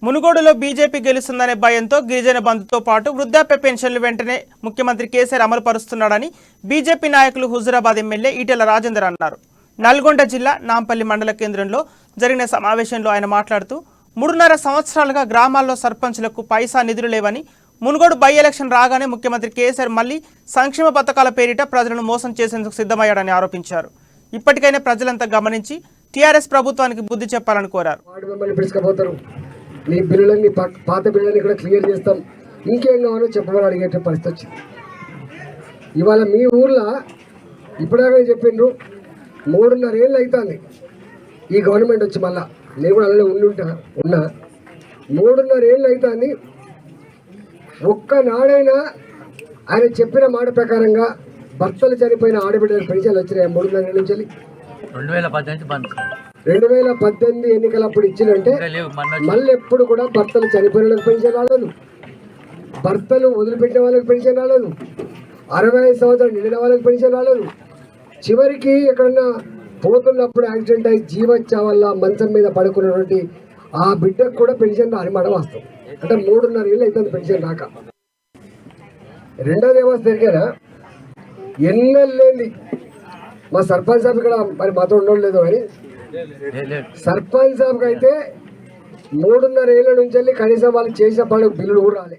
మునుగోడులో బీజేపీ గెలుస్తుందనే భయంతో గిరిజన బంధుతో పాటు వృద్ధాప్య పెన్షన్లు వెంటనే ముఖ్యమంత్రి కేసీఆర్ అమలు పరుస్తున్నాడని బీజేపీ నాయకులు హుజురాబాద్ ఎమ్మెల్యే ఈటెల రాజేందర్ అన్నారు. నల్గొండ జిల్లా నాంపల్లి మండల కేంద్రంలో జరిగిన సమావేశంలో ఆయన మాట్లాడుతూ 3.5 సంవత్సరాలుగా గ్రామాల్లో సర్పంచులకు పైసా నిధులు లేవని, మునుగోడు బై ఎలక్షన్ రాగానే ముఖ్యమంత్రి కేసీఆర్ మళ్లీ సంక్షేమ పథకాల పేరిట ప్రజలను మోసం చేసేందుకు సిద్ధమయ్యాడని ఆరోపించారు. ఇప్పటికైనా ప్రజలంతా గమనించి టీఆర్ఎస్ ప్రభుత్వానికి బుద్ధి చెప్పాలని కోరారు. నీ బిల్లులన్నీ పాత బిల్లులన్నీ కూడా క్లియర్ చేస్తాం, ఇంకేం కావాలో చెప్పమని అడిగే పరిస్థితి వచ్చింది. ఇవాళ మీ ఊర్లో ఇప్పుడాగా చెప్పిండ్రు 3.5 ఏళ్ళు అవుతుంది ఈ గవర్నమెంట్ వచ్చి. మళ్ళా నేను కూడా అలానే ఉన్నా 3.5 ఏళ్ళు అవుతుంది. ఒక్కనాడైనా ఆయన చెప్పిన మాట ప్రకారంగా భర్తలు చనిపోయిన ఆడబిడ్డలకు పెన్షన్లు వచ్చినాయి 3.5 ఏళ్ళ నుంచి. 2018 ఎన్నికలప్పుడు ఇచ్చినంటే మళ్ళీ ఎప్పుడు కూడా భర్తలు చనిపోయిన వాళ్ళకి పెన్షన్ రాలేదు, భర్తలు వదిలిపెట్టిన వాళ్ళకి పెన్షన్ రాలేదు, 65 సంవత్సరాలు నిండిన వాళ్ళకి పెన్షన్ రాలేదు. చివరికి ఎక్కడన్నా పోతున్నప్పుడు యాక్సిడెంట్ అయ్యి జీవచ్చా వల్ల మంచం మీద పడుకున్నటువంటి ఆ బిడ్డకు కూడా పెన్షన్ రాని మాట వాస్తవం. అంటే 3.5 ఏళ్ళు అవుతుంది పెన్షన్ రాక. రెండోది ఏమో జరిగారా ఎన్నెళ్ళేంది మా సర్పంచ్ సాబ్ ఇక్కడ మరి మాతో ఉండలేదు అని, సర్పంచ్ సాబ్కి అయితే 3.5 ఏళ్ళ నుంచి వెళ్ళి కనీసం వాళ్ళు చేసిన పనులకు బిల్లులు కూడా రాలే.